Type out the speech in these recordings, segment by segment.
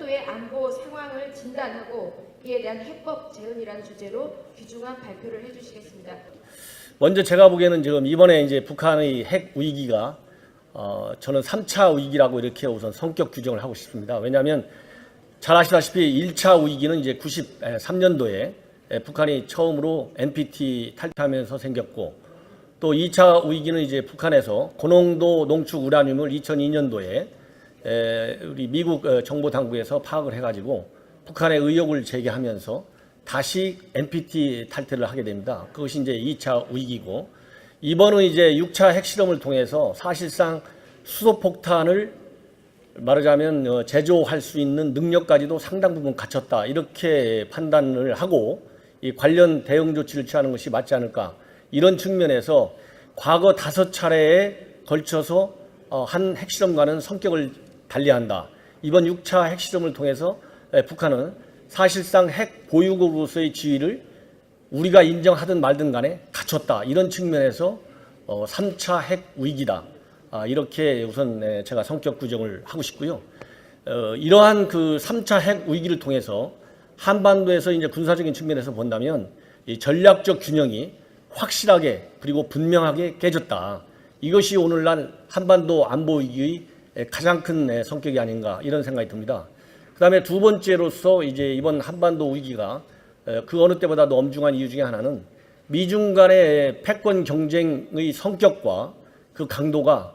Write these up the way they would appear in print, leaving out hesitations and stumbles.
한반도의 안보 상황을 진단하고 이에 대한 해법 재현이라는 주제로 귀중한 발표를 해주시겠습니다. 먼저 제가 보기에는 지금 이번에 이제 북한의 핵 위기가 저는 3차 위기라고 이렇게 우선 성격 규정을 하고 싶습니다. 왜냐하면 잘 아시다시피 1차 위기는 이제 93년도에 북한이 처음으로 NPT 탈퇴하면서 생겼고, 또 2차 위기는 이제 북한에서 고농도 농축 우라늄을 2002년도에 우리 미국 정보 당국에서 파악을 해가지고 북한의 의혹을 제기하면서 다시 NPT 탈퇴를 하게 됩니다. 그것이 이제 2차 위기고, 이번은 이제 6차 핵실험을 통해서 사실상 수소폭탄을 말하자면 제조할 수 있는 능력까지도 상당 부분 갖췄다, 이렇게 판단을 하고 이 관련 대응 조치를 취하는 것이 맞지 않을까, 이런 측면에서 과거 5차례에 걸쳐서 한 핵실험과는 성격을 달리한다. 이번 6차 핵실험을 통해서 북한은 사실상 핵 보유국으로서의 지위를 우리가 인정하든 말든 간에 갖췄다, 이런 측면에서 3차 핵 위기다, 이렇게 우선 제가 성격 규정을 하고 싶고요. 이러한 그 3차 핵 위기를 통해서 한반도에서 이제 군사적인 측면에서 본다면 이 전략적 균형이 확실하게 그리고 분명하게 깨졌다. 이것이 오늘날 한반도 안보 위기의 가장 큰 성격이 아닌가, 이런 생각이 듭니다. 그다음에 두 번째로서 이제 이번 한반도 위기가 그 어느 때보다도 엄중한 이유 중에 하나는 미중 간의 패권 경쟁의 성격과 그 강도가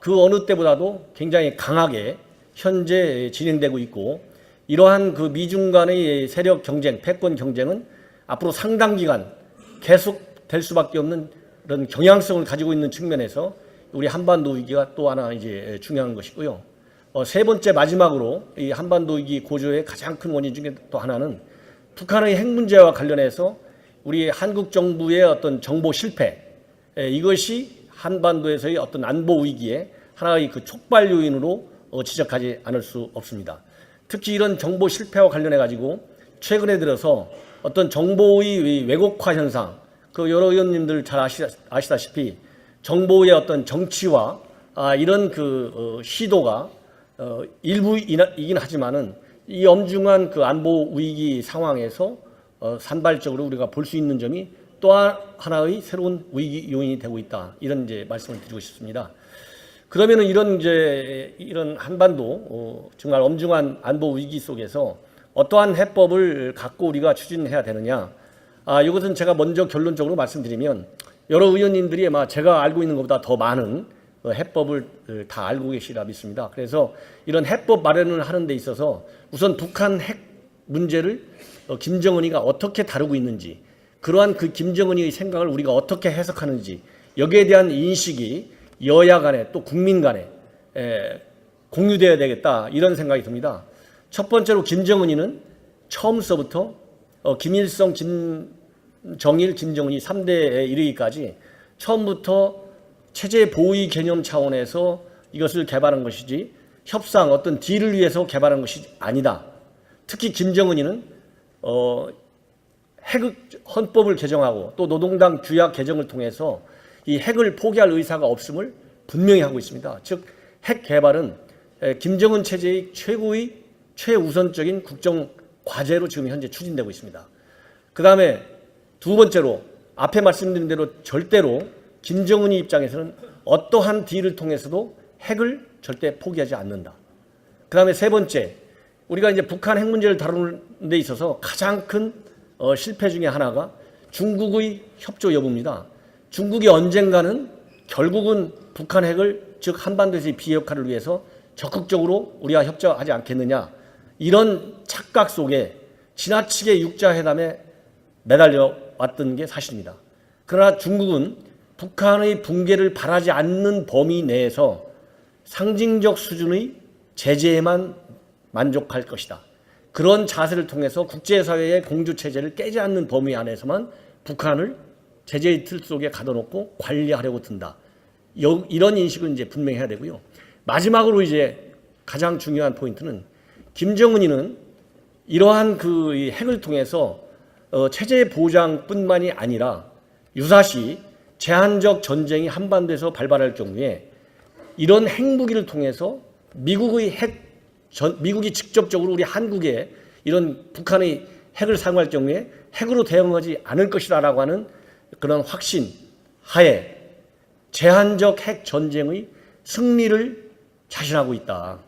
그 어느 때보다도 굉장히 강하게 현재 진행되고 있고, 이러한 그 미중 간의 세력 경쟁, 패권 경쟁은 앞으로 상당 기간 계속될 수밖에 없는 그런 경향성을 가지고 있는 측면에서 우리 한반도 위기가 또 하나 이제 중요한 것이고요. 세 번째 마지막으로 이 한반도 위기 고조의 가장 큰 원인 중에 또 하나는 북한의 핵 문제와 관련해서 우리 한국 정부의 어떤 정보 실패, 이것이 한반도에서의 어떤 안보 위기의 하나의 그 촉발 요인으로 지적하지 않을 수 없습니다. 특히 이런 정보 실패와 관련해 가지고 최근에 들어서 어떤 정보의 왜곡화 현상, 그 여러 의원님들 잘 아시다시피 정보의 어떤 정치화, 이런 그 시도가 일부이긴 하지만은 이 엄중한 그 안보 위기 상황에서 산발적으로 우리가 볼 수 있는 점이 또 하나의 새로운 위기 요인이 되고 있다, 이런 이제 말씀을 드리고 싶습니다. 그러면은 이런 한반도 정말 엄중한 안보 위기 속에서 어떠한 해법을 갖고 우리가 추진해야 되느냐? 이것은 제가 먼저 결론적으로 말씀드리면 여러 의원님들이 제가 알고 있는 것보다 더 많은 해법을 다 알고 계시리라 믿습니다. 그래서 이런 해법 마련을 하는 데 있어서 우선 북한 핵 문제를 김정은이가 어떻게 다루고 있는지, 그러한 그 김정은이의 생각을 우리가 어떻게 해석하는지, 여기에 대한 인식이 여야 간에 또 국민 간에 공유되어야 되겠다, 이런 생각이 듭니다. 첫 번째로 김정은이는 처음서부터 김일성, 김정일, 김정은이 3대에 이르기까지 처음부터 체제 보위 개념 차원에서 이것을 개발한 것이지 협상, 어떤 딜을 위해서 개발한 것이 아니다. 특히 김정은이는 핵 헌법을 개정하고 또 노동당 규약 개정을 통해서 이 핵을 포기할 의사가 없음을 분명히 하고 있습니다. 즉 핵 개발은 김정은 체제의 최우선적인 국정 과제로 지금 현재 추진되고 있습니다. 그 다음에 두 번째로 앞에 말씀드린 대로 절대로 김정은이 입장에서는 어떠한 딜을 통해서도 핵을 절대 포기하지 않는다. 그 다음에 세 번째, 우리가 이제 북한 핵 문제를 다루는 데 있어서 가장 큰 실패 중에 하나가 중국의 협조 여부입니다. 중국이 언젠가는 결국은 북한 핵을, 즉 한반도에서의 비핵화를 위해서 적극적으로 우리와 협조하지 않겠느냐, 이런 착각 속에 지나치게 육자회담에 매달려 왔던 게 사실입니다. 그러나 중국은 북한의 붕괴를 바라지 않는 범위 내에서 상징적 수준의 제재에만 만족할 것이다. 그런 자세를 통해서 국제사회의 공주체제를 깨지 않는 범위 안에서만 북한을 제재의 틀 속에 가둬놓고 관리하려고 든다. 이런 인식을 이제 분명히 해야 되고요. 마지막으로 이제 가장 중요한 포인트는 김정은이는 이러한 그 핵을 통해서 체제 보장뿐만이 아니라 유사시 제한적 전쟁이 한반도에서 발발할 경우에 이런 핵무기를 통해서 미국의 핵 미국이 직접적으로 우리 한국에 이런 북한의 핵을 사용할 경우에 핵으로 대응하지 않을 것이라고 하는 그런 확신 하에 제한적 핵 전쟁의 승리를 자신하고 있다.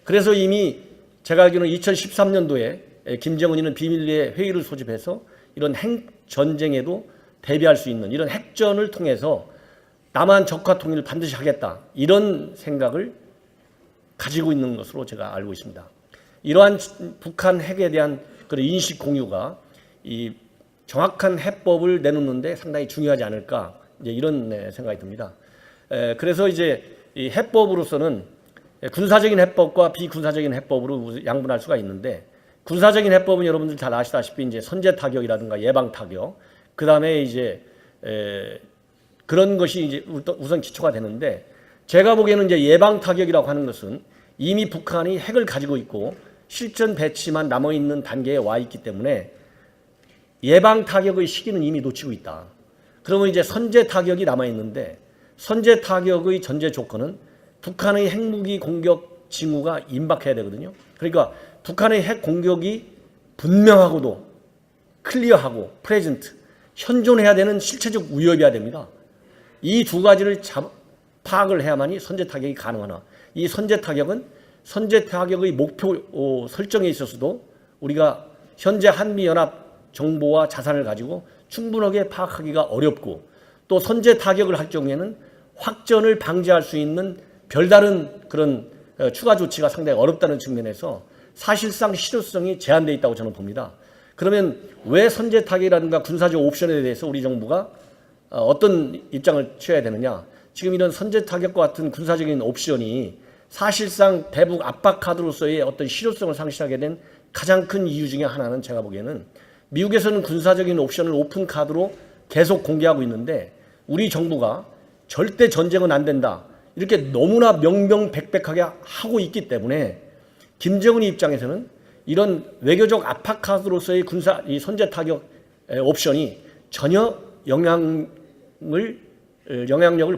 그래서 이미 제가 알기로는 2013년도에 김정은이는 비밀리에 회의를 소집해서 이런 핵 전쟁에도 대비할 수 있는 이런 핵전을 통해서 남한 적화 통일을 반드시 하겠다. 이런 생각을 가지고 있는 것으로 제가 알고 있습니다. 이러한 북한 핵에 대한 그런 인식 공유가 이 정확한 해법을 내놓는데 상당히 중요하지 않을까 이제 이런 생각이 듭니다. 그래서 이제 이 해법으로서는 군사적인 해법과 비군사적인 해법으로 양분할 수가 있는데 군사적인 해법은 여러분들 잘 아시다시피 이제 선제 타격이라든가 예방 타격, 그 다음에 이제 그런 것이 이제 우선 기초가 되는데 제가 보기에는 이제 예방 타격이라고 하는 것은 이미 북한이 핵을 가지고 있고 실전 배치만 남아 있는 단계에 와 있기 때문에 예방 타격의 시기는 이미 놓치고 있다. 그러면 이제 선제 타격이 남아 있는데 선제 타격의 전제 조건은 북한의 핵무기 공격 징후가 임박해야 되거든요. 그러니까 북한의 핵 공격이 분명하고도 클리어하고 프레젠트 현존해야 되는 실체적 위협이어야 됩니다. 이 두 가지를 파악을 해야만이 선제 타격이 가능하나 이 선제 타격은 선제 타격의 목표 설정에 있어서도 우리가 현재 한미연합 정보와 자산을 가지고 충분하게 파악하기가 어렵고 또 선제 타격을 할 경우에는 확전을 방지할 수 있는 별다른 그런 추가 조치가 상당히 어렵다는 측면에서 사실상 실효성이 제한되어 있다고 저는 봅니다. 그러면 왜 선제 타격이라든가 군사적 옵션에 대해서 우리 정부가 어떤 입장을 취해야 되느냐? 지금 이런 선제 타격과 같은 군사적인 옵션이 사실상 대북 압박 카드로서의 어떤 실효성을 상실하게 된 가장 큰 이유 중에 하나는 제가 보기에는 미국에서는 군사적인 옵션을 오픈 카드로 계속 공개하고 있는데 우리 정부가 절대 전쟁은 안 된다. 이렇게 너무나 명명백백하게 하고 있기 때문에 김정은의 입장에서는 이런 외교적 압박 카드로서의 이 선제 타격 옵션이 전혀 영향력을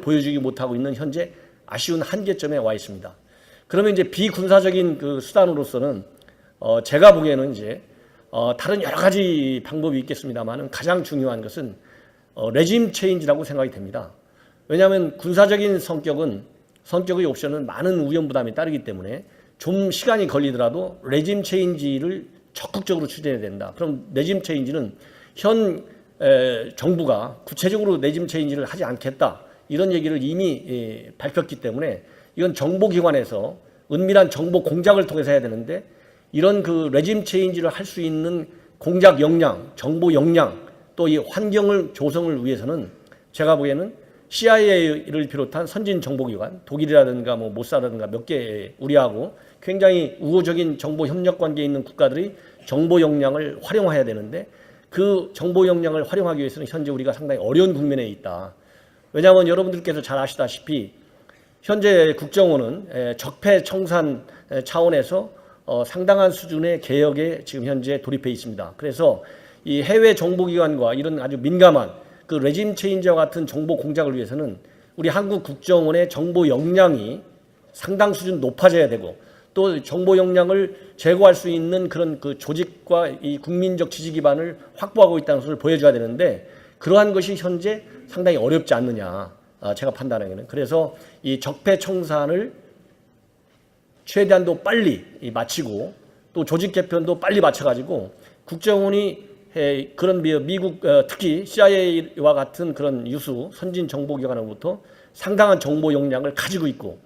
보여주지 못하고 있는 현재 아쉬운 한계점에 와 있습니다. 그러면 이제 비군사적인 그 수단으로서는 제가 보기에는 이제 다른 여러 가지 방법이 있겠습니다만은 가장 중요한 것은 레짐 체인지라고 생각이 됩니다. 왜냐하면 군사적인 성격의 옵션은 많은 위험부담이 따르기 때문에 좀 시간이 걸리더라도 레짐 체인지를 적극적으로 추진해야 된다. 그럼 레짐 체인지는 현 정부가 구체적으로 레짐 체인지를 하지 않겠다. 이런 얘기를 이미 밝혔기 때문에 이건 정보기관에서 은밀한 정보 공작을 통해서 해야 되는데 이런 그 레짐 체인지를 할 수 있는 공작 역량, 정보 역량 또 이 환경을 조성을 위해서는 제가 보기에는 CIA를 비롯한 선진 정보기관, 독일이라든가 뭐 모사라든가 몇 개 우리하고 굉장히 우호적인 정보 협력 관계에 있는 국가들이 정보 역량을 활용해야 되는데 그 정보 역량을 활용하기 위해서는 현재 우리가 상당히 어려운 국면에 있다. 왜냐하면 여러분들께서 잘 아시다시피 현재 국정원은 적폐 청산 차원에서 상당한 수준의 개혁에 지금 현재 돌입해 있습니다. 그래서 이 해외 정보기관과 이런 아주 민감한 그 레짐 체인지와 같은 정보 공작을 위해서는 우리 한국 국정원의 정보 역량이 상당 수준 높아져야 되고 또 정보 역량을 제고할 수 있는 그런 그 조직과 이 국민적 지지 기반을 확보하고 있다는 것을 보여줘야 되는데 그러한 것이 현재 상당히 어렵지 않느냐 제가 판단하기에는. 그래서 이 적폐 청산을 최대한도 빨리 마치고 또 조직 개편도 빨리 마쳐가지고 국정원이 그런 미국 특히 CIA와 같은 그런 유수 선진 정보기관으로부터 상당한 정보 역량을 가지고 있고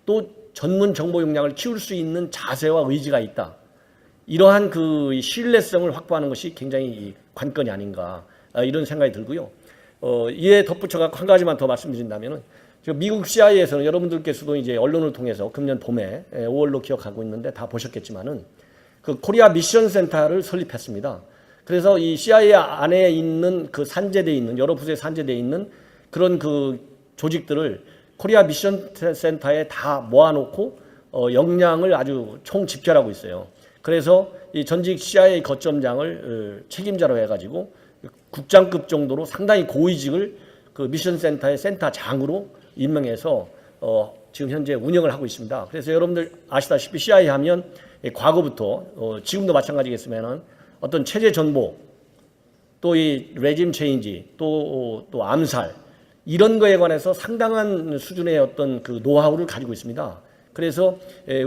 또 전문 정보 역량을 키울 수 있는 자세와 의지가 있다. 이러한 그 신뢰성을 확보하는 것이 굉장히 관건이 아닌가 이런 생각이 들고요. 이에 덧붙여서 한 가지만 더 말씀드린다면은 미국 CIA에서는 여러분들께서도 이제 언론을 통해서 금년 봄에 5월로 기억하고 있는데 다 보셨겠지만은 그 코리아 미션 센터를 설립했습니다. 그래서 이 CIA 안에 있는 그 산재되어 있는 여러 부서에 산재되어 있는 그런 그 조직들을 코리아 미션 센터에 다 모아놓고 역량을 아주 총집결하고 있어요. 그래서 이 전직 CIA 거점장을 책임자로 해가지고 국장급 정도로 상당히 고위직을 그 미션 센터의 센터장으로 임명해서 지금 현재 운영을 하고 있습니다. 그래서 여러분들 아시다시피 CIA 하면 과거부터 지금도 마찬가지겠지만은 어떤 체제 전복, 또 이 레짐 체인지, 또 암살 이런 거에 관해서 상당한 수준의 어떤 그 노하우를 가지고 있습니다. 그래서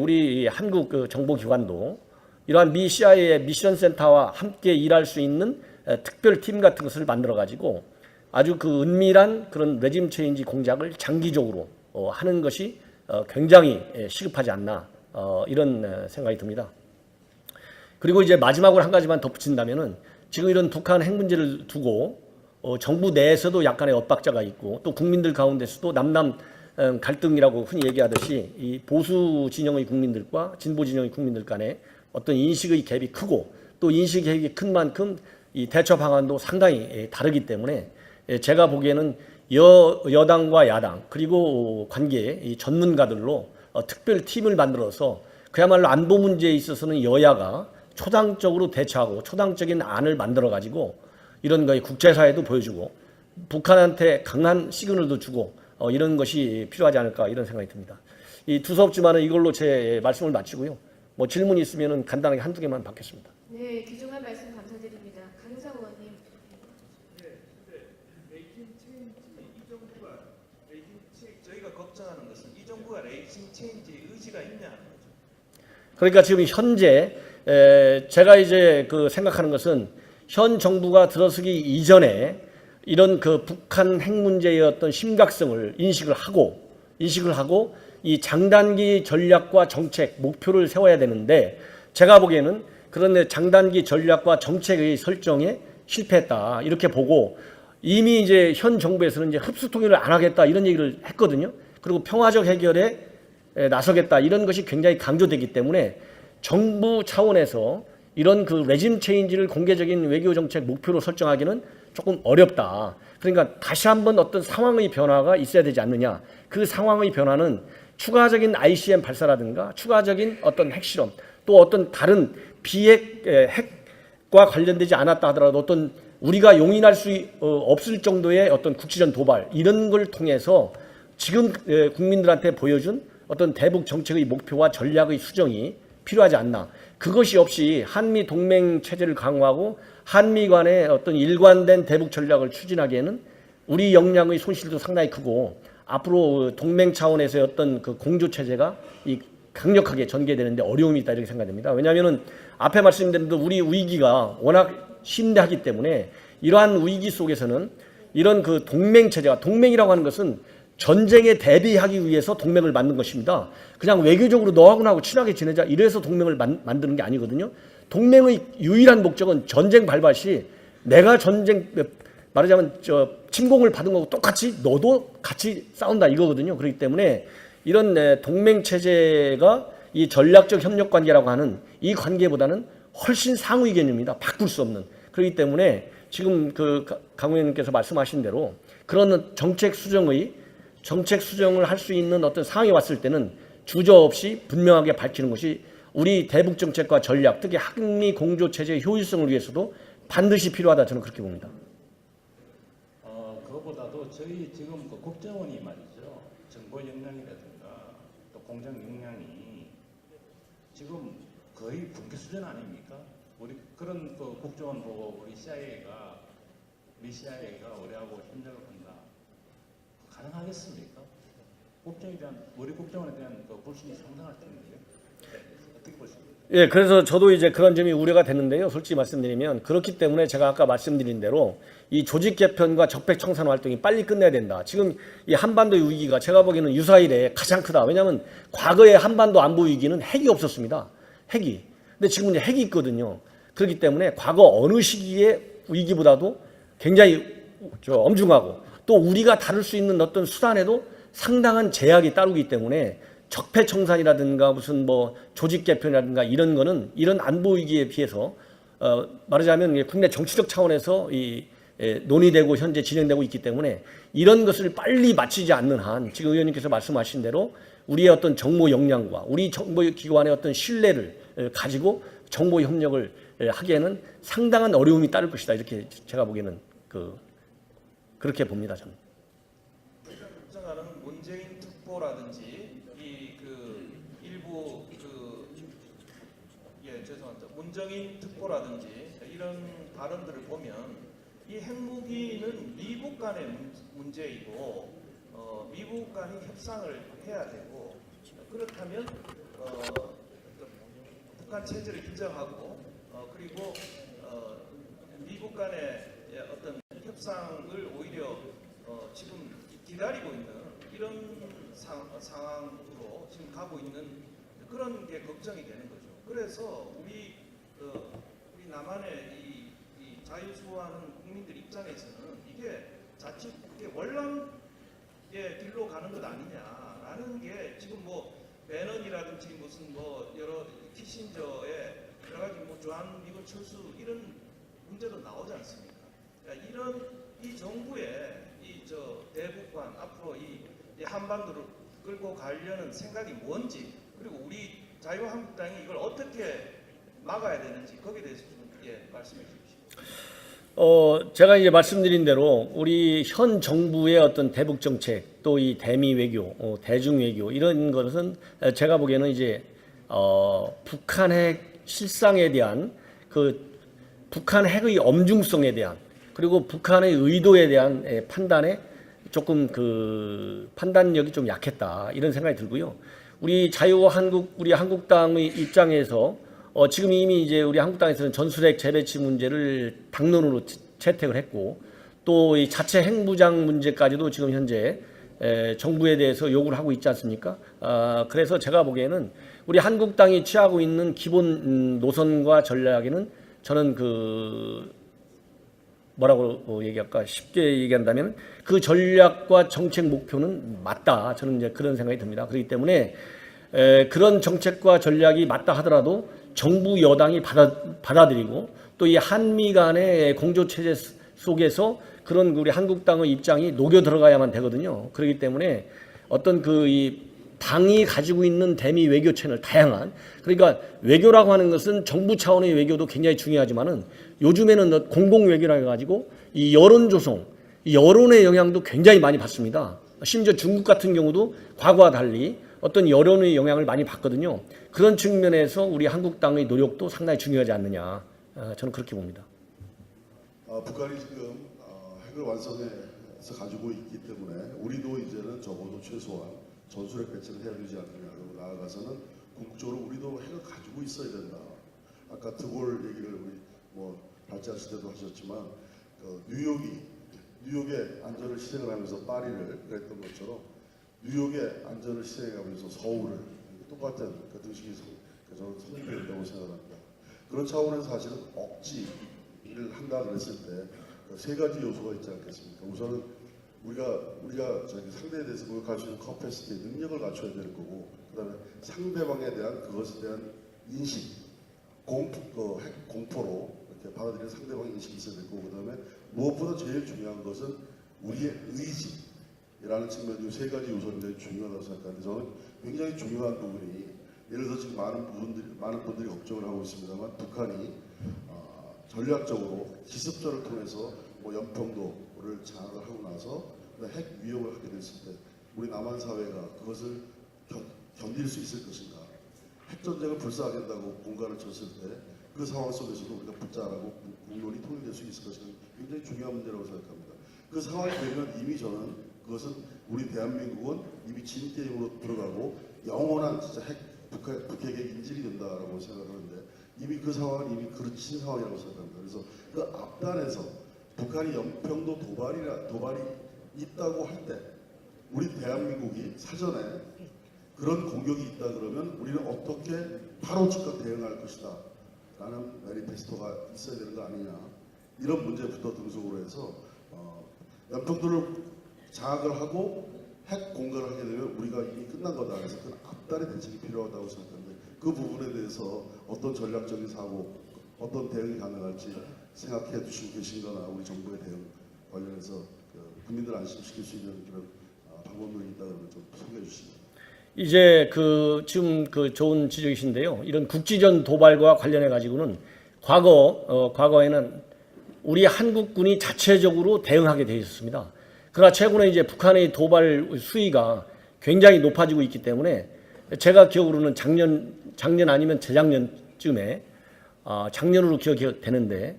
우리 한국 정보기관도 이러한 미 CIA의 미션 센터와 함께 일할 수 있는 특별팀 같은 것을 만들어 가지고 아주 그 은밀한 그런 레짐 체인지 공작을 장기적으로 하는 것이 굉장히 시급하지 않나 이런 생각이 듭니다. 그리고 이제 마지막으로 한 가지만 덧붙인다면은 지금 이런 북한 핵 문제를 두고 정부 내에서도 약간의 엇박자가 있고 또 국민들 가운데서도 남남 갈등이라고 흔히 얘기하듯이 이 보수 진영의 국민들과 진보 진영의 국민들 간에 어떤 인식의 갭이 크고 또 인식 갭이 큰 만큼 이 대처 방안도 상당히 다르기 때문에 제가 보기에는 여당과 야당 그리고 관계 이 전문가들로 특별 팀을 만들어서 그야말로 안보 문제에 있어서는 여야가 초당적으로 대처하고 초당적인 안을 만들어 가지고 이런 거에 국제사회도 보여주고 북한한테 강한 시그널도 주고 이런 것이 필요하지 않을까 이런 생각이 듭니다. 이 두서없지만은 이걸로 제 말씀을 마치고요. 뭐 질문이 있으면은 간단하게 한두 개만 받겠습니다. 네, 귀중한 말씀 감사드립니다. 강성 의원님. 저희가 걱정하는 것은 이 정부가 레이징 체인지 의지가 있냐 하는 거죠. 그러니까 지금 현재 제가 이제 그 생각하는 것은 현 정부가 들어서기 이전에 이런 그 북한 핵 문제의 어떤 심각성을 인식을 하고 이 장단기 전략과 정책 목표를 세워야 되는데 제가 보기에는 그런 장단기 전략과 정책의 설정에 실패했다 이렇게 보고 이미 이제 현 정부에서는 이제 흡수 통일을 안 하겠다 이런 얘기를 했거든요. 그리고 평화적 해결에 나서겠다 이런 것이 굉장히 강조되기 때문에 정부 차원에서 이런 그 레짐 체인지를 공개적인 외교 정책 목표로 설정하기는 조금 어렵다. 그러니까 다시 한번 어떤 상황의 변화가 있어야 되지 않느냐. 그 상황의 변화는 추가적인 ICM 발사라든가 추가적인 어떤 핵실험 또 어떤 다른 비핵 핵과 관련되지 않았다 하더라도 어떤 우리가 용인할 수 없을 정도의 어떤 국지전 도발 이런 걸 통해서 지금 국민들한테 보여준 어떤 대북 정책의 목표와 전략의 수정이 필요하지 않나. 그것이 없이 한미 동맹 체제를 강화하고 한미 간의 어떤 일관된 대북 전략을 추진하기에는 우리 역량의 손실도 상당히 크고 앞으로 동맹 차원에서의 어떤 그 공조 체제가 이 강력하게 전개되는데 어려움이 있다 이렇게 생각됩니다. 왜냐하면은 앞에 말씀드린 대로 우리 위기가 워낙 심대하기 때문에 이러한 위기 속에서는 이런 그 동맹 체제가 동맹이라고 하는 것은 전쟁에 대비하기 위해서 동맹을 만든 것입니다. 그냥 외교적으로 너하고 나하고 친하게 지내자 이래서 동맹을 만드는 게 아니거든요. 동맹의 유일한 목적은 전쟁 발발 시 내가 전쟁 말하자면 침공을 받은 거고 똑같이 너도 같이 싸운다 이거거든요. 그렇기 때문에 이런 동맹 체제가 이 전략적 협력 관계라고 하는 이 관계보다는 훨씬 상위 개념입니다. 바꿀 수 없는. 그렇기 때문에 지금 그 강 의원님께서 말씀하신 대로 그런 정책 수정을 할 수 있는 어떤 상황이 왔을 때는 주저없이 분명하게 밝히는 것이 우리 대북 정책과 전략, 특히 한미 공조 체제의 효율성을 위해서도 반드시 필요하다 저는 그렇게 봅니다. 그것보다도 저희 지금 그 국정원이 말이죠. 정보 역량이라든가 또 공장 역량이 지금 거의 붕괴 수준 아닙니까? 우리 그런 그 국정원 보고 우리 CIA가 미 CIA가 우리하고 협력을 한다. 가능하겠습니까? 우리 국정원에 대한 그 불신이 상당할 텐데요. 어떻게 보십니까? 예, 그래서 저도 이제 그런 점이 우려가 됐는데요. 솔직히 말씀드리면 그렇기 때문에 제가 아까 말씀드린 대로 이 조직 개편과 적폐 청산 활동이 빨리 끝내야 된다. 지금 이 한반도의 위기가 제가 보기에는 유사일에 가장 크다. 왜냐하면 과거에 한반도 안보 위기는 핵이 없었습니다. 핵이. 근데 지금은 이제 핵이 있거든요. 그렇기 때문에 과거 어느 시기의 위기보다도 굉장히 엄중하고 또 우리가 다룰 수 있는 어떤 수단에도 상당한 제약이 따르기 때문에 적폐 청산이라든가 무슨 뭐 조직 개편이라든가 이런 거는 이런 안보 위기에 비해서 말하자면 국내 정치적 차원에서 논의되고 현재 진행되고 있기 때문에 이런 것을 빨리 마치지 않는 한 지금 의원님께서 말씀하신 대로 우리의 어떤 정보 역량과 우리 정보기관의 어떤 신뢰를 가지고 정보 협력을 하기에는 상당한 어려움이 따를 것이다 이렇게 제가 보기에는 그렇게 봅니다 저는. 우리가 걱정하는 문재인 특보라든지 죄송합니다. 문정인 특보라든지 이런 발언들을 보면 이 핵무기는 미국 간의 문제이고 미국 간이 협상을 해야 되고 그렇다면 북한 체제를 인정하고 그리고 미국 간의 어떤 협상을 오히려 지금 기다리고 있는 이런 상황으로 지금 가고 있는 그런 게 걱정이 되는 거죠. 그래서 우리 남한의 이 자유수호하는 국민들 입장에서는 이게 자칫 이게 원랑의 길로 가는 것 아니냐라는 게 지금 뭐 배넌이라든지 무슨 뭐 여러 키신저의 여러 가지 뭐 주한미군 철수 이런 문제도 나오지 않습니까? 그러니까 이런 이 정부의 대북관 앞으로 이 한반도를 끌고 가려는 생각이 뭔지 그리고 우리 자유한국당이 이걸 어떻게 막아야 되는지 거기에 대해서 좀 말씀해 주십시오. 제가 이제 말씀드린 대로 우리 현 정부의 어떤 대북 정책 또 이 대미 외교, 대중 외교 이런 것은 제가 보기에는 이제 북한 핵 실상에 대한 북한 핵의 엄중성에 대한 그리고 북한의 의도에 대한 판단에 조금 판단력이 좀 약했다 이런 생각이 들고요. 우리 우리 한국당의 입장에서 지금 이미 이제 우리 한국당에서는 전술핵 재배치 문제를 당론으로 채택을 했고 또 이 자체 핵무장 문제까지도 지금 현재 정부에 대해서 요구를 하고 있지 않습니까? 그래서 제가 보기에는 우리 한국당이 취하고 있는 기본 노선과 전략에는 저는 뭐라고 얘기할까 쉽게 얘기한다면 그 전략과 정책 목표는 맞다. 저는 이제 그런 생각이 듭니다. 그렇기 때문에 그런 정책과 전략이 맞다 하더라도 정부 여당이 받아들이고 또 이 한미 간의 공조 체제 속에서 그런 우리 한국당의 입장이 녹여 들어가야만 되거든요. 그렇기 때문에 어떤 이 당이 가지고 있는 대미 외교 채널 다양한 그러니까 외교라고 하는 것은 정부 차원의 외교도 굉장히 중요하지만은 요즘에는 공공 외교라 해가지고 이 여론 조성, 이 여론의 영향도 굉장히 많이 받습니다. 심지어 중국 같은 경우도 과거와 달리 어떤 여론의 영향을 많이 받거든요. 그런 측면에서 우리 한국당의 노력도 상당히 중요하지 않느냐. 저는 그렇게 봅니다. 북한이 지금 핵을 완성해서 가지고 있기 때문에 우리도 이제는 적어도 최소한 전술핵 배치를 해야 되지 않느냐. 그리고 나아가서는 궁극적으로 우리도 핵을 가지고 있어야 된다. 아까 드골 얘기를 우리 발제하실 때도 하셨지만 뉴욕의 안전을 희생을 하면서 파리를 그랬던 것처럼 뉴욕의 안전을 희생하면서 서울을 똑같은 그 등식이 저는 성립된다고 생각합니다. 그런 차원에서 사실은 억지를 한다 그랬을 때 세 가지 요소가 있지 않겠습니까? 우선은 우리가 상대에 대해서 그걸 수 있는 커패시티 능력을 갖춰야 되는 거고, 그다음에 상대방에 대한 그것에 대한 인식, 핵 공포로 이렇게 받아들이는 상대방의 인식이 있어야 되고, 그다음에 무엇보다 제일 중요한 것은 우리의 의지라는 측면이 세 가지 요소가 굉장히 중요하다고 생각하는데, 저는 굉장히 중요한 부분이 예를 들어 지금 많은 분들이 걱정을 하고 있습니다만 북한이 전략적으로 기습전을 통해서 연평도를 장악을 하고 나서 핵 위협을 하게 됐을 때 우리 남한 사회가 그것을 견딜 수 있을 것인가? 핵전쟁을 불사하겠다고 공간을 쳤을 때 그 상황 속에서도 우리가 붙자라고 국론이 통일될 수 있을 것인가? 굉장히 중요한 문제라고 생각합니다. 그 상황이 되면 이미 저는 그것은 우리 대한민국은 이미 진 게임으로 들어가고 영원한 진짜 북핵의 인질이 된다라고 생각하는데 이미 그 상황은 이미 그르친 상황이라고 생각합니다. 그래서 그 앞단에서 북한이 연평도 도발이 있다고 할 때 우리 대한민국이 사전에 그런 공격이 있다 그러면 우리는 어떻게 바로 즉각 대응할 것이다 라는 매니페스토가 있어야 되는 거 아니냐, 이런 문제부터 등속으로 해서 연평도를 장악을 하고 핵 공격을 하게 되면 우리가 이미 끝난 거다. 그래서 그 앞단의 대책이 필요하다고 생각하는데 그 부분에 대해서 어떤 전략적인 사고, 어떤 대응이 가능할지 생각해 주시고 계신거나 우리 정부의 대응 관련해서 국민들 안심시킬 수 있는 그런 방법론이 있다 그러면 좀 소개해 주시죠. 이제 지금 좋은 지적이신데요. 이런 국지전 도발과 관련해 가지고는 과거에는 우리 한국군이 자체적으로 대응하게 되어 있었습니다. 그러나 최근에 이제 북한의 도발 수위가 굉장히 높아지고 있기 때문에 제가 기억으로는 작년 아니면 재작년쯤에 작년으로 기억이 되는데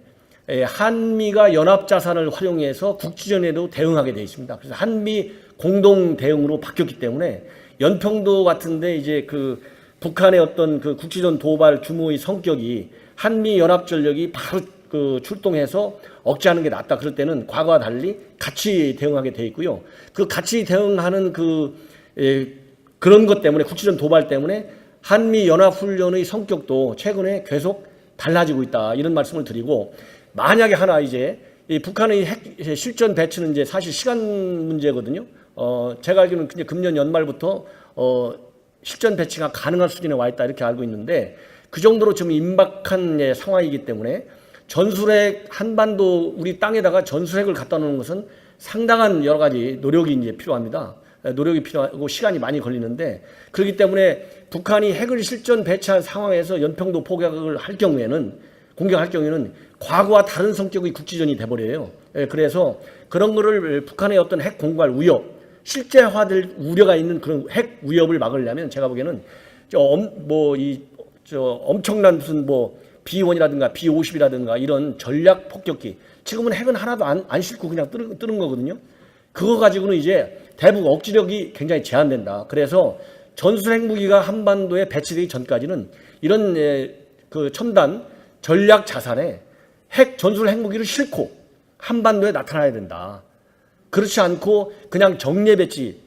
한미가 연합자산을 활용해서 국지전에도 대응하게 되어 있습니다. 그래서 한미 공동 대응으로 바뀌었기 때문에 연평도 같은데 이제 그 북한의 어떤 그 국지전 도발 규모의 성격이 한미 연합전력이 바로 그 출동해서 억제하는 게 낫다. 그럴 때는 과거와 달리 같이 대응하게 돼 있고요. 그 같이 대응하는 그런 것 때문에 국지전 도발 때문에 한미 연합 훈련의 성격도 최근에 계속 달라지고 있다. 이런 말씀을 드리고 만약에 하나 이제 이 북한의 핵 실전 배치는 이제 사실 시간 문제거든요. 제가 알기로는 이제 금년 연말부터 실전 배치가 가능한 수준에 와 있다 이렇게 알고 있는데 그 정도로 좀 임박한 상황이기 때문에 전술핵 한반도 우리 땅에다가 전술핵을 갖다 놓는 것은 상당한 여러 가지 노력이 이제 필요합니다. 노력이 필요하고 시간이 많이 걸리는데 그렇기 때문에 북한이 핵을 실전 배치한 상황에서 연평도 포격을 할 경우에는 공격할 경우에는 과거와 다른 성격의 국지전이 돼버려요. 그래서 그런 거를 북한의 어떤 핵 공갈 위협, 실제화될 우려가 있는 그런 핵 위협을 막으려면 제가 보기에는 엄청난 무슨 B1이라든가 B50이라든가 이런 전략 폭격기 지금은 핵은 하나도 안 싣고 그냥 뜨는 거거든요. 그거 가지고는 이제 대북 억지력이 굉장히 제한된다. 그래서 전술 핵무기가 한반도에 배치되기 전까지는 이런 그 첨단 전략 자산에 핵 전술 핵무기를 싣고 한반도에 나타나야 된다. 그렇지 않고 그냥 정례 배치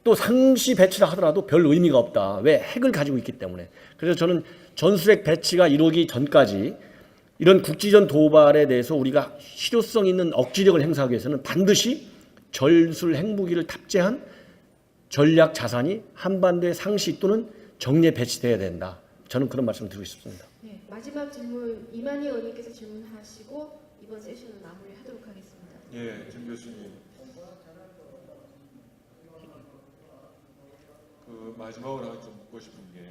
또 상시 배치라 하더라도 별 의미가 없다. 왜? 핵을 가지고 있기 때문에. 그래서 저는 전술핵 배치가 이루어지기 전까지 이런 국지전 도발에 대해서 우리가 실효성 있는 억지력을 행사하기 위해서는 반드시 전술 핵무기를 탑재한 전략 자산이 한반도에 상시 또는 정례 배치돼야 된다. 저는 그런 말씀을 드리고 싶습니다. 네, 마지막 질문 이만희 의원님께서 질문하시고 이번 세션은 마무리하도록 하겠습니다. 예, 정 교수님. 그 마지막으로 하나 좀 묻고 싶은 게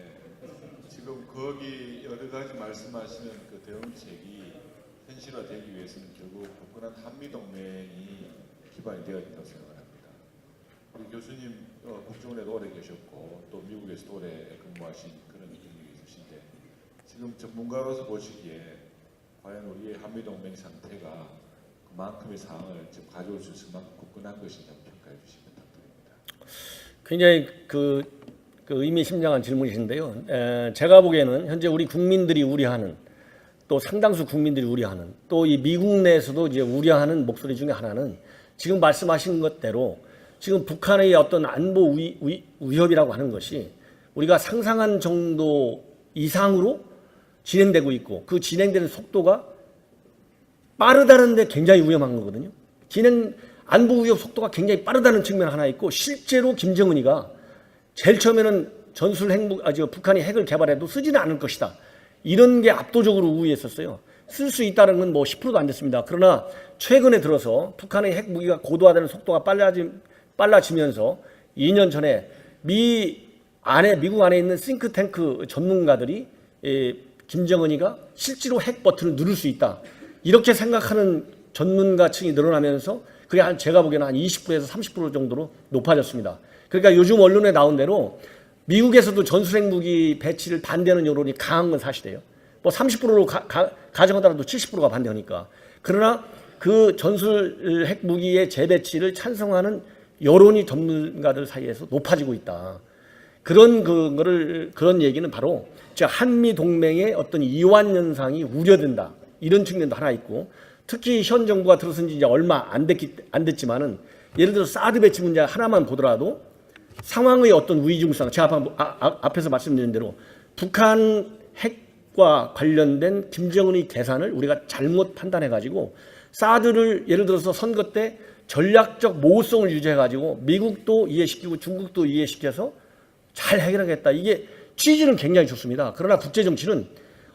지금 거기 여러 가지 말씀하시는 그 대응책이 현실화되기 위해서는 결국 굳건한 한미 동맹이 기반이 되어야 된다고 생각합니다. 우리 교수님 국정원에도 오래 계셨고 또 미국에서도 오래 근무하신 그런 경력이 있으신데 지금 전문가로서 보시기에 과연 우리의 한미 동맹 상태가 그만큼의 상황을 지금 가져올 수 있을 만큼 굳건한 것인지 평가해 주시기 부탁드립니다. 굉장히 그 의미심장한 질문이신데요. 제가 보기에는 현재 우리 국민들이 우려하는 또 상당수 국민들이 우려하는 또 이 미국 내에서도 이제 우려하는 목소리 중에 하나는 지금 말씀하신 것대로 지금 북한의 어떤 안보 위협이라고 하는 것이 우리가 상상한 정도 이상으로 진행되고 있고 그 진행되는 속도가 빠르다는데 굉장히 위험한 거거든요. 안보 위협 속도가 굉장히 빠르다는 측면 하나 있고 실제로 김정은이가 제일 처음에는 북한이 핵을 개발해도 쓰지는 않을 것이다. 이런 게 압도적으로 우위했었어요. 쓸 수 있다는 건 10%도 안 됐습니다. 그러나 최근에 들어서 북한의 핵무기가 고도화되는 속도가 빨라지면서 2년 전에 미국 안에 있는 싱크탱크 전문가들이 김정은이가 실제로 핵 버튼을 누를 수 있다. 이렇게 생각하는 전문가층이 늘어나면서 그게 제가 보기에는 한 20%에서 30% 정도로 높아졌습니다. 그러니까 요즘 언론에 나온 대로 미국에서도 전술핵 무기 배치를 반대하는 여론이 강한 건 사실이에요. 30%로 가정하더라도 70%가 반대하니까. 그러나 그 전술핵 무기의 재배치를 찬성하는 여론이 전문가들 사이에서 높아지고 있다. 그런 얘기는 바로 한미 동맹의 어떤 이완 현상이 우려된다. 이런 측면도 하나 있고 특히 현 정부가 들어선 지 이제 얼마 안 됐지만은 예를 들어 사드 배치 문제 하나만 보더라도 상황의 어떤 위중성, 제가 앞에서 말씀드린 대로 북한 핵과 관련된 김정은의 계산을 우리가 잘못 판단해가지고 사드를 예를 들어서 선거 때 전략적 모호성을 유지해가지고 미국도 이해시키고 중국도 이해시켜서 잘 해결하겠다. 이게 취지는 굉장히 좋습니다. 그러나 국제정치는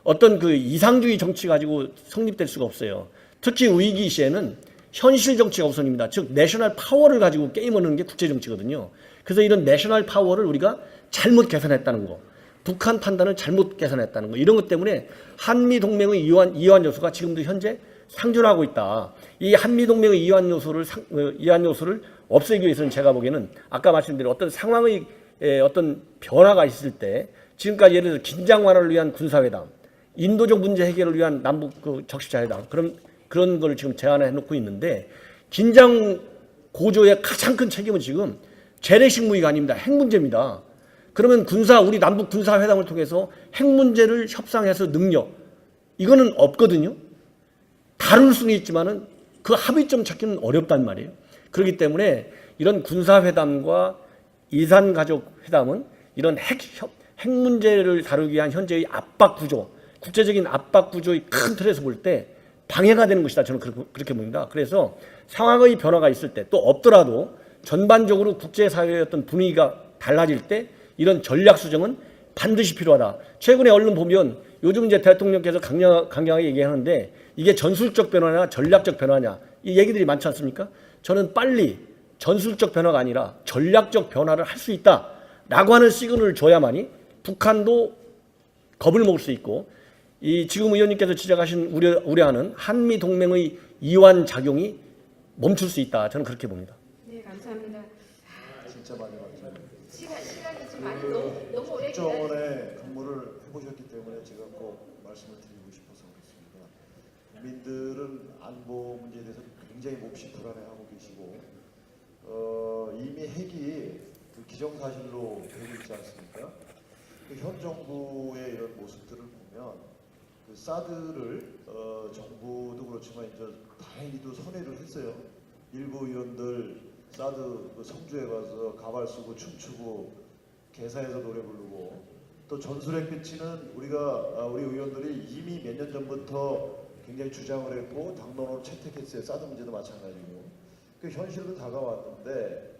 어떤 그 이상주의 정치 가지고 성립될 수가 없어요. 특히 위기 시에는 현실 정치가 우선입니다. 즉 내셔널 파워를 가지고 게임하는 게 국제정치거든요. 그래서 이런 내셔널 파워를 우리가 잘못 계산했다는 거, 북한 판단을 잘못 계산했다는 거, 이런 것 때문에 한미 동맹의 이완 요소가 지금도 현재 상존하고 있다. 이 한미 동맹의 이완 요소를 없애기 위해서는 제가 보기에는 아까 말씀드린 어떤 상황의 어떤 변화가 있을 때 지금까지 예를 들어 긴장 완화를 위한 군사회담 인도적 문제 해결을 위한 남북 그 적시자회담 그런 걸 지금 제안해 놓고 있는데 긴장 고조의 가장 큰 책임은 지금 재래식 무기가 아닙니다. 핵 문제입니다. 그러면 우리 남북 군사 회담을 통해서 핵 문제를 협상해서 능력 이거는 없거든요. 다룰 수는 있지만은 그 합의점 찾기는 어렵단 말이에요. 그렇기 때문에 이런 군사 회담과 이산 가족 회담은 이런 핵 문제를 다루기 위한 현재의 압박 구조, 국제적인 압박 구조의 큰 틀에서 볼 때 방해가 되는 것이다. 저는 그렇게 봅니다. 그래서 상황의 변화가 있을 때 또 없더라도 전반적으로 국제사회의 어떤 분위기가 달라질 때 이런 전략 수정은 반드시 필요하다. 최근에 언론 보면 요즘 이제 대통령께서 강경하게 얘기하는데 이게 전술적 변화냐 전략적 변화냐 이 얘기들이 많지 않습니까? 저는 빨리 전술적 변화가 아니라 전략적 변화를 할 수 있다라고 하는 시그널을 줘야만이 북한도 겁을 먹을 수 있고 이 지금 의원님께서 지적하신 우려하는 한미 동맹의 이완 작용이 멈출 수 있다. 저는 그렇게 봅니다. 네, 감사합니다. 진짜 많이 왔죠. 시간이 좀 많이 너무 오래 기다려. 국정원에 근무를 해보셨기 때문에 제가 꼭 말씀을 드리고 싶어서 그렇습니다. 국민들은 안보 문제에 대해서 굉장히 몹시 불안해하고 계시고 이미 핵이 그 기정사실로 되고 있지 않습니까? 현 정부의 이런 모습들을 보면 그 사드를 정부도 그렇지만 이제 다행히도 선회를 했어요. 일부 의원들 사드 그 성주에 가서 가발 쓰고 춤추고 개사에서 노래 부르고 또 전술핵 배치는 우리 의원들이 이미 몇 년 전부터 굉장히 주장을 했고 당론으로 채택했어요. 사드 문제도 마찬가지고 그 현실로 다가왔는데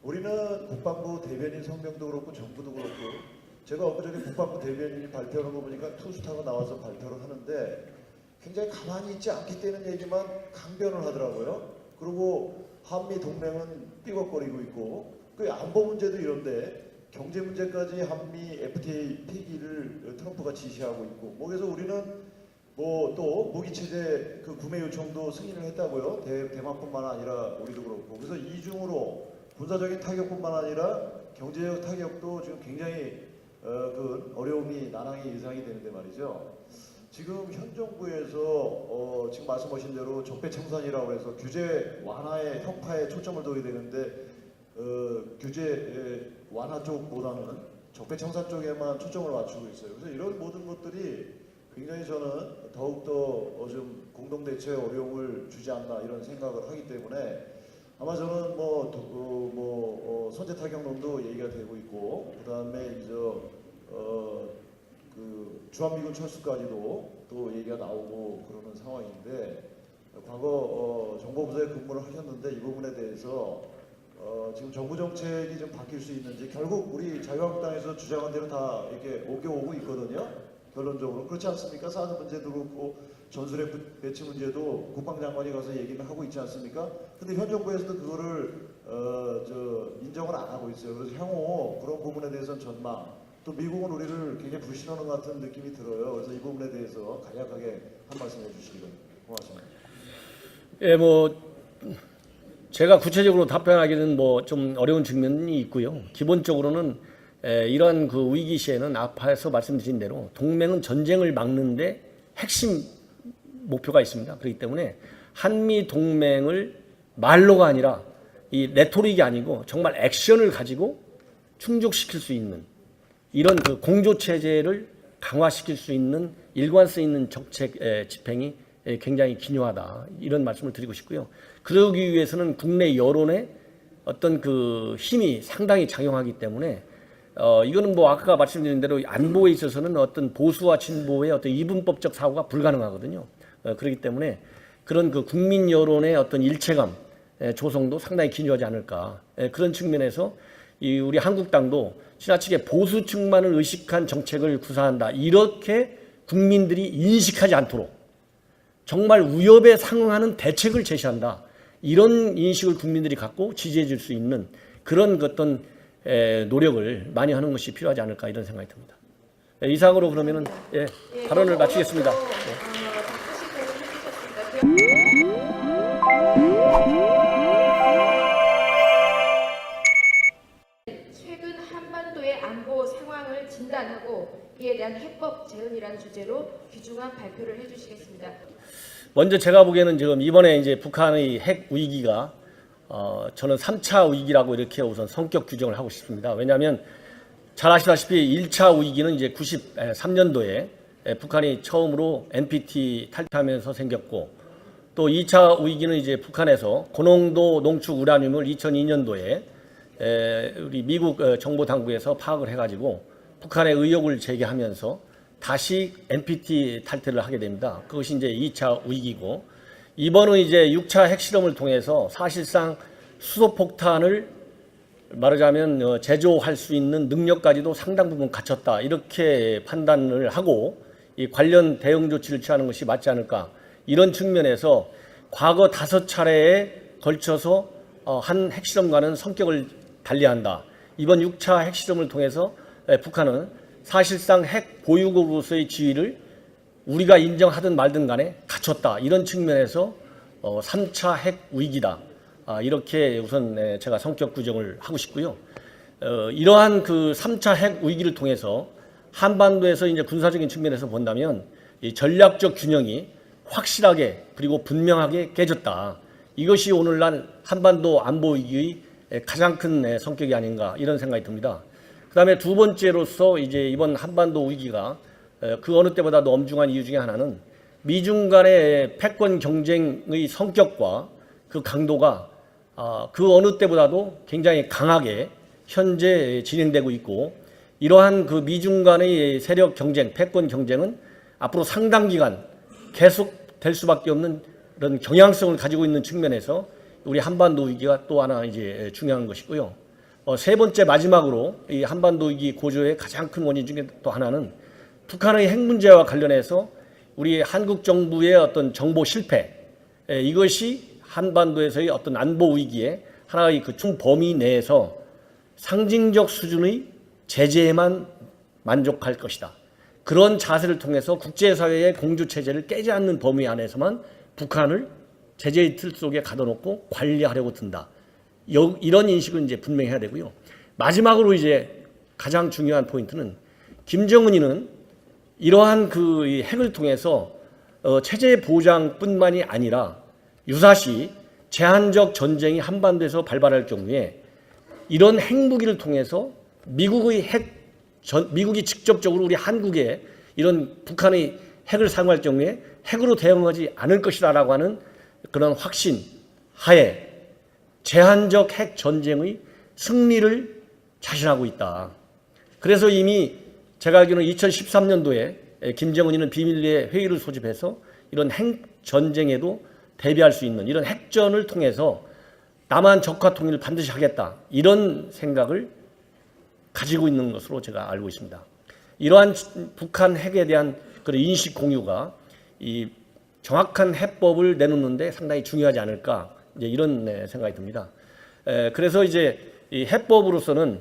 우리는 국방부 대변인 성명도 그렇고 정부도 그렇고 제가 엊그저께 국방부 대변인이 발표하는 거 보니까 투스타가 나와서 발표를 하는데 굉장히 가만히 있지 않겠다는 얘기만 강변을 하더라고요. 그리고 한미 동맹은 삐걱거리고 있고 그 안보 문제도 이런데 경제 문제까지 한미 FTA 폐기를 트럼프가 지시하고 있고 뭐 그래서 우리는 뭐 또 무기 체제 그 구매 요청도 승인을 했다고요. 대만뿐만 아니라 우리도 그렇고 그래서 이중으로 군사적인 타격뿐만 아니라 경제적 타격도 지금 굉장히 그 어려움이 나날이 예상이 되는데 말이죠. 지금 현 정부에서 지금 말씀하신 대로 적폐청산이라고 해서 규제 완화의 혁파에 초점을 둬야 되는데 규제 완화 쪽보다는 적폐청산 쪽에만 초점을 맞추고 있어요. 그래서 이런 모든 것들이 굉장히 저는 더욱더 좀 공동대처에 어려움을 주지 않나 이런 생각을 하기 때문에 아마 저는 선제 타격론도 얘기가 되고 있고 그다음에 이제 그 주한미군 철수까지도 또 얘기가 나오고 그러는 상황인데 과거 정보부서에 근무를 하셨는데 이 부분에 대해서 지금 정부 정책이 좀 바뀔 수 있는지 결국 우리 자유한국당에서 주장한 대로 다 이렇게 옮겨오고 있거든요. 결론적으로 그렇지 않습니까? 사드 문제도 그렇고 전술핵 배치 문제도 국방장관이 가서 얘기를 하고 있지 않습니까? 근데 현 정부에서도 그거를 인정을 안 하고 있어요. 그래서 향후 그런 부분에 대해서는 전망 또 미국은 우리를 굉장히 불신하는 것 같은 느낌이 들어요. 그래서 이 부분에 대해서 간략하게 한 말씀 해주시기 바랍니다. 고맙습니다. 예, 뭐 제가 구체적으로 답변하기는 뭐 좀 어려운 측면이 있고요. 기본적으로는 이러한 그 위기 시에는 앞에서 말씀드린 대로 동맹은 전쟁을 막는데 핵심 목표가 있습니다. 그렇기 때문에 한미 동맹을 말로가 아니라 이 레토릭이 아니고 정말 액션을 가지고 충족시킬 수 있는 이런 그 공조 체제를 강화시킬 수 있는 일관성 있는 정책 집행이 굉장히 기요하다 이런 말씀을 드리고 싶고요. 그러기 위해서는 국내 여론의 어떤 그 힘이 상당히 작용하기 때문에 이거는 뭐 아까 말씀드린 대로 안보에 있어서는 어떤 보수와 진보의 어떤 이분법적 사고가 불가능하거든요. 그렇기 때문에 그런 그 국민 여론의 어떤 일체감 조성도 상당히 기요하지 않을까 그런 측면에서 우리 한국당도 지나치게 보수층만을 의식한 정책을 구사한다 이렇게 국민들이 인식하지 않도록 정말 위협에 상응하는 대책을 제시한다 이런 인식을 국민들이 갖고 지지해 줄 수 있는 그런 어떤 노력을 많이 하는 것이 필요하지 않을까 이런 생각이 듭니다. 이상으로 그러면은 발언을 마치겠습니다. 최근 한반도의 안보 상황을 진단하고 이에 대한 해법 제언이라 대응이라는 주제로 귀중한 발표를 해주시겠습니다. 먼저 제가 보기에는 지금 이번에 이제 북한의 핵 위기가 저는 3차 위기라고 이렇게 우선 성격 규정을 하고 싶습니다. 왜냐하면 잘 아시다시피 1차 위기는 이제 93년도에 북한이 처음으로 NPT 탈퇴하면서 생겼고, 또 2차 위기는 이제 북한에서 고농도 농축 우라늄을 2002년도에 우리 미국 정보 당국에서 파악을 해가지고 북한의 의혹을 제기하면서 다시 NPT 탈퇴를 하게 됩니다. 그것이 이제 2차 위기고, 이번은 이제 6차 핵실험을 통해서 사실상 수소폭탄을 말하자면 제조할 수 있는 능력까지도 상당 부분 갖췄다, 이렇게 판단을 하고 이 관련 대응 조치를 취하는 것이 맞지 않을까, 이런 측면에서 과거 5차례에 걸쳐서 한 핵실험과는 성격을 달리한다. 이번 6차 핵실험을 통해서 북한은 사실상 핵 보유국으로서의 지위를 우리가 인정하든 말든 간에 갖췄다, 이런 측면에서 3차 핵 위기다, 이렇게 우선 제가 성격 규정을 하고 싶고요. 이러한 그 3차 핵 위기를 통해서 한반도에서 이제 군사적인 측면에서 본다면 이 전략적 균형이 확실하게 그리고 분명하게 깨졌다. 이것이 오늘날 한반도 안보 위기의 가장 큰 성격이 아닌가, 이런 생각이 듭니다. 그다음에 두 번째로서 이제 이번 한반도 위기가 그 어느 때보다도 엄중한 이유 중에 하나는 미중 간의 패권 경쟁의 성격과 그 강도가 그 어느 때보다도 굉장히 강하게 현재 진행되고 있고, 이러한 그 미중 간의 세력 경쟁, 패권 경쟁은 앞으로 상당 기간 계속 될 수밖에 없는 그런 경향성을 가지고 있는 측면에서 우리 한반도 위기가 또 하나 이제 중요한 것이고요. 세 번째 마지막으로 이 한반도 위기 고조의 가장 큰 원인 중에 또 하나는 북한의 핵 문제와 관련해서 우리 한국 정부의 어떤 정보 실패, 이것이 한반도에서의 어떤 안보 위기의 하나의 그 총 범위 내에서 상징적 수준의 제재에만 만족할 것이다. 그런 자세를 통해서 국제사회의 공주체제를 깨지 않는 범위 안에서만 북한을 제재의 틀 속에 가둬놓고 관리하려고 든다. 이런 인식은 이제 분명히 해야 되고요. 마지막으로 이제 가장 중요한 포인트는 김정은이는 이러한 그 핵을 통해서 체제 보장뿐만이 아니라 유사시 제한적 전쟁이 한반도에서 발발할 경우에 이런 핵무기를 통해서 미국이 직접적으로 우리 한국에 이런 북한의 핵을 사용할 경우에 핵으로 대응하지 않을 것이라고 하는 그런 확신 하에 제한적 핵 전쟁의 승리를 자신하고 있다. 그래서 이미 제가 알기로는 2013년도에 김정은이는 비밀리에 회의를 소집해서 이런 핵 전쟁에도 대비할 수 있는 이런 핵전을 통해서 남한 적화 통일을 반드시 하겠다, 이런 생각을 가지고 있는 것으로 제가 알고 있습니다. 이러한 북한 핵에 대한 그런 인식 공유가 이 정확한 해법을 내놓는데 상당히 중요하지 않을까, 이제 이런 생각이 듭니다. 그래서 이제 이 해법으로서는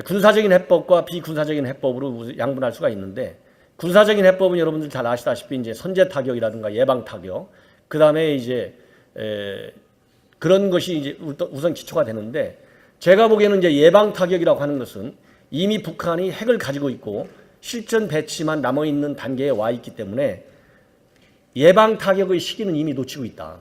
군사적인 해법과 비군사적인 해법으로 양분할 수가 있는데, 군사적인 해법은 여러분들 잘 아시다시피 이제 선제 타격이라든가 예방 타격, 그 다음에 이제 그런 것이 이제 우선 기초가 되는데, 제가 보기에는 이제 예방 타격이라고 하는 것은 이미 북한이 핵을 가지고 있고 실전 배치만 남아 있는 단계에 와 있기 때문에 예방 타격의 시기는 이미 놓치고 있다.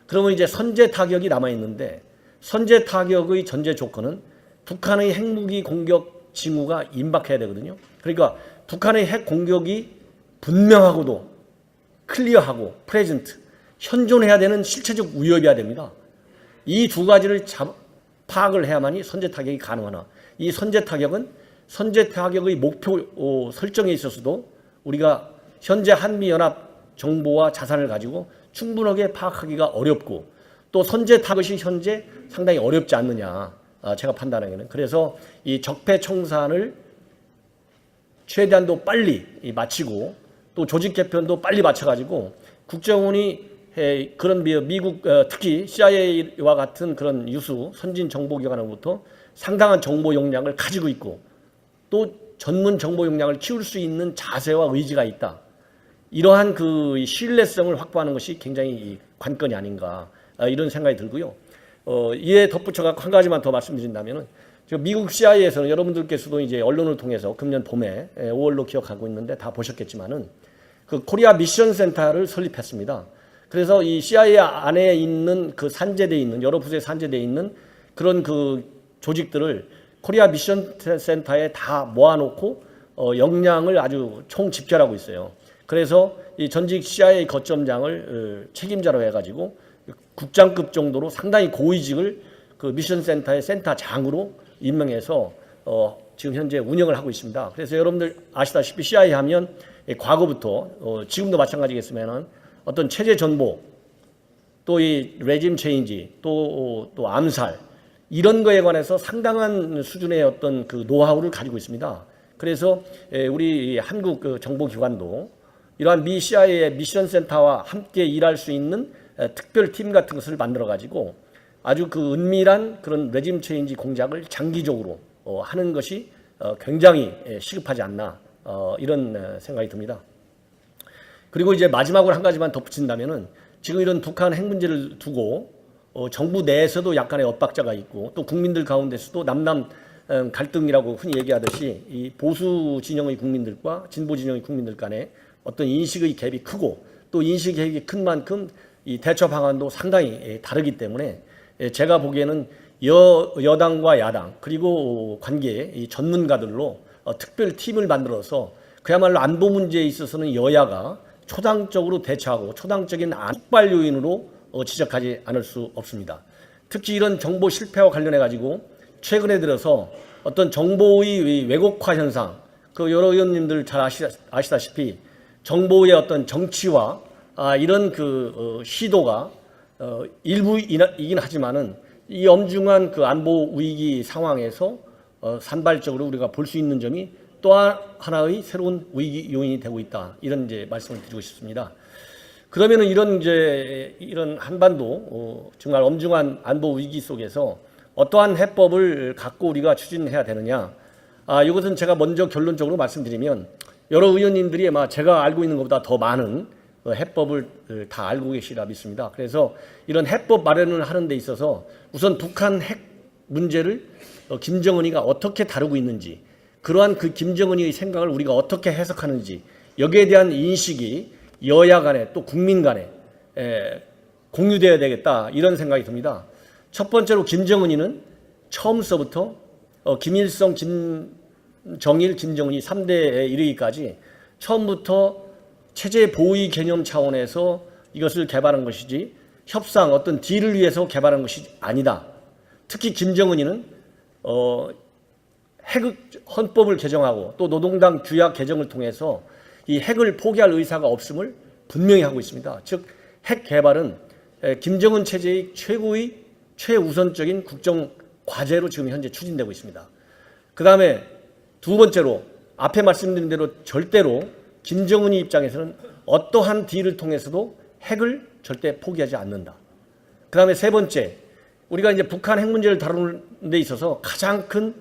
그러면 이제 선제 타격이 남아 있는데, 선제 타격의 전제 조건은 북한의 핵무기 공격 징후가 임박해야 되거든요. 그러니까 북한의 핵 공격이 분명하고도 클리어하고 프레젠트, 현존해야 되는 실체적 위협이어야 됩니다. 이 두 가지를 파악을 해야만이 선제 타격이 가능하나, 이 선제 타격은 선제 타격의 목표 설정에 있어서도 우리가 현재 한미연합 정보와 자산을 가지고 충분하게 파악하기가 어렵고, 또 선제 타격이 현재 상당히 어렵지 않느냐, 제가 판단하기에는. 그래서 이 적폐 청산을 최대한도 빨리 마치고, 또 조직 개편도 빨리 마쳐가지고 국정원이 그런 미국 특히 CIA와 같은 그런 유수 선진 정보기관으로부터 상당한 정보 역량을 가지고 있고, 또 전문 정보 역량을 키울 수 있는 자세와 의지가 있다. 이러한 그 신뢰성을 확보하는 것이 굉장히 관건이 아닌가, 이런 생각이 들고요. 이에 덧붙여서 한 가지만 더 말씀드린다면은, 지금 미국 CIA에서는 여러분들께서도 이제 언론을 통해서 금년 봄에 5월로 기억하고 있는데 다 보셨겠지만은 그 코리아 미션 센터를 설립했습니다. 그래서 이 CIA 안에 있는 그 산재되어 있는 여러 부서에 산재되어 있는 그런 그 조직들을 코리아 미션 센터에 다 모아놓고 역량을 아주 총집결하고 있어요. 그래서 이 전직 CIA 거점장을 책임자로 해가지고 국장급 정도로 상당히 고위직을 그 미션 센터의 센터장으로 임명해서 지금 현재 운영을 하고 있습니다. 그래서 여러분들 아시다시피 CIA 하면 과거부터 지금도 마찬가지겠지만은 어떤 체제 전복, 또 이 레짐 체인지, 또 암살 이런 거에 관해서 상당한 수준의 어떤 그 노하우를 가지고 있습니다. 그래서 우리 한국 그 정보기관도 이러한 미 CIA의 미션 센터와 함께 일할 수 있는 특별팀 같은 것을 만들어 가지고 아주 그 은밀한 그런 레짐 체인지 공작을 장기적으로 하는 것이 굉장히 시급하지 않나 이런 생각이 듭니다. 그리고 이제 마지막으로 한 가지만 덧붙인다면은 지금 이런 북한 핵 문제를 두고 정부 내에서도 약간의 엇박자가 있고 또 국민들 가운데서도 남남 갈등이라고 흔히 얘기하듯이 이 보수 진영의 국민들과 진보 진영의 국민들 간에 어떤 인식의 갭이 크고 또 인식 갭이 큰 만큼 이 대처 방안도 상당히 다르기 때문에 제가 보기에는 여당과 야당 그리고 관계 이 전문가들로 특별 팀을 만들어서 그야말로 안보 문제에 있어서는 여야가 초당적으로 대처하고 초당적인 폭발 요인으로 지적하지 않을 수 없습니다. 특히 이런 정보 실패와 관련해 가지고 최근에 들어서 어떤 정보의 왜곡화 현상, 그 여러 의원님들 잘 아시다시피 정보의 어떤 정치화 이런 그 시도가 일부이긴 하지만은 이 엄중한 그 안보 위기 상황에서 산발적으로 우리가 볼 수 있는 점이 또 하나의 새로운 위기 요인이 되고 있다. 이런 이제 말씀을 드리고 싶습니다. 그러면은 이런 한반도 정말 엄중한 안보 위기 속에서 어떠한 해법을 갖고 우리가 추진해야 되느냐? 이것은 제가 먼저 결론적으로 말씀드리면 여러 의원님들이 아마 제가 알고 있는 것보다 더 많은 해법을 다 알고 계시리라 믿습니다. 그래서 이런 해법 마련을 하는 데 있어서 우선 북한 핵 문제를 김정은이가 어떻게 다루고 있는지 그러한 그 김정은이의 생각을 우리가 어떻게 해석하는지 여기에 대한 인식이 여야 간에 또 국민 간에 공유되어야 되겠다 이런 생각이 듭니다. 첫 번째로 김정은이는 처음서부터 김일성, 김정일, 김정은이 3대에 이르기까지 처음부터 체제 보위 개념 차원에서 이것을 개발한 것이지 협상 어떤 딜을 위해서 개발한 것이 아니다. 특히 김정은이는 핵 헌법을 개정하고 또 노동당 규약 개정을 통해서 이 핵을 포기할 의사가 없음을 분명히 하고 있습니다. 즉 핵 개발은 김정은 체제의 최우선적인 국정 과제로 지금 현재 추진되고 있습니다. 그 다음에 두 번째로 앞에 말씀드린 대로 절대로 김정은이 입장에서는 어떠한 딜을 통해서도 핵을 절대 포기하지 않는다. 그 다음에 세 번째, 우리가 이제 북한 핵 문제를 다루는 데 있어서 가장 큰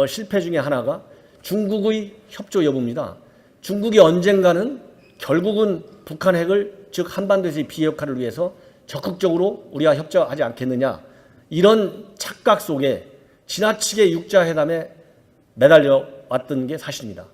실패 중에 하나가 중국의 협조 여부입니다. 중국이 언젠가는 결국은 북한 핵을 즉 한반도에서의 비핵화를 위해서 적극적으로 우리와 협조하지 않겠느냐 이런 착각 속에 지나치게 육자회담에 매달려 왔던 게 사실입니다.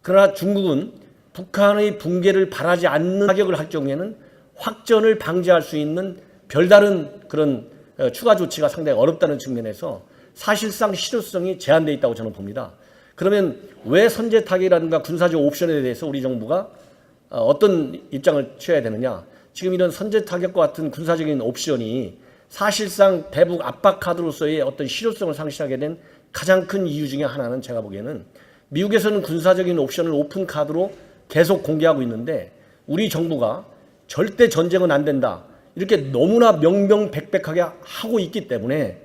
그러나 중국은 북한의 붕괴를 바라지 않는 타격을 할 경우에는 확전을 방지할 수 있는 별다른 그런 추가 조치가 상당히 어렵다는 측면에서 사실상 실효성이 제한되어 있다고 저는 봅니다. 그러면 왜 선제 타격이라든가 군사적 옵션에 대해서 우리 정부가 어떤 입장을 취해야 되느냐? 지금 이런 선제 타격과 같은 군사적인 옵션이 사실상 대북 압박 카드로서의 어떤 실효성을 상실하게 된 가장 큰 이유 중에 하나는 제가 보기에는 미국에서는 군사적인 옵션을 오픈 카드로 계속 공개하고 있는데 우리 정부가 절대 전쟁은 안 된다. 이렇게 너무나 명명백백하게 하고 있기 때문에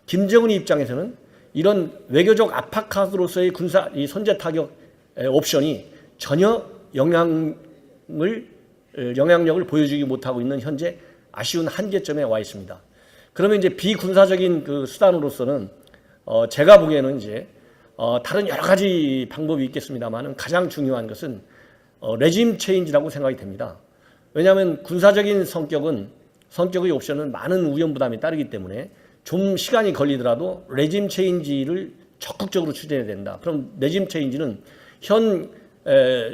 김정은이 입장에서는 이런 외교적 압박 카드로서의 이 선제 타격 옵션이 전혀 영향력을 보여주지 못하고 있는 현재 아쉬운 한계점에 와 있습니다. 그러면 이제 비군사적인 그 수단으로서는 제가 보기에는 이제 다른 여러 가지 방법이 있겠습니다만은 가장 중요한 것은 레짐 체인지라고 생각이 됩니다. 왜냐하면 군사적인 성격의 옵션은 많은 위험 부담이 따르기 때문에 좀 시간이 걸리더라도 레짐 체인지를 적극적으로 추진해야 된다. 그럼 레짐 체인지는 현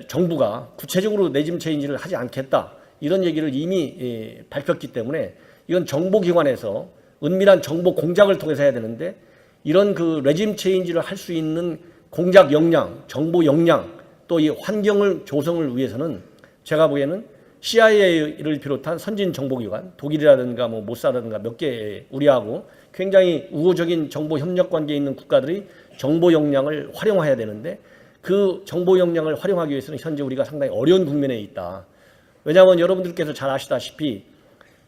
정부가 구체적으로 레짐 체인지를 하지 않겠다. 이런 얘기를 이미 밝혔기 때문에 이건 정보기관에서 은밀한 정보 공작을 통해서 해야 되는데 이런 그 레짐 체인지를 할 수 있는 공작 역량, 정보 역량, 또 이 환경을 조성을 위해서는 제가 보기에는 CIA를 비롯한 선진 정보기관, 독일이라든가 뭐 모사라든가 몇 개 우리하고 굉장히 우호적인 정보 협력 관계에 있는 국가들이 정보 역량을 활용해야 되는데 그 정보 역량을 활용하기 위해서는 현재 우리가 상당히 어려운 국면에 있다. 왜냐하면 여러분들께서 잘 아시다시피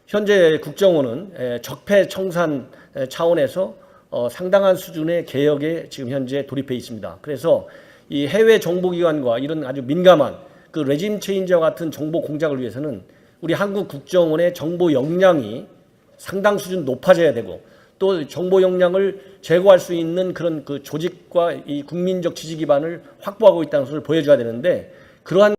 현재 국정원은 적폐청산 차원에서 상당한 수준의 개혁에 지금 현재 돌입해 있습니다. 그래서 이 해외 정보기관과 이런 아주 민감한 그 레짐 체인지와 같은 정보 공작을 위해서는 우리 한국 국정원의 정보 역량이 상당 수준 높아져야 되고 또 정보 역량을 제고할 수 있는 그런 그 조직과 이 국민적 지지 기반을 확보하고 있다는 것을 보여줘야 되는데 그러한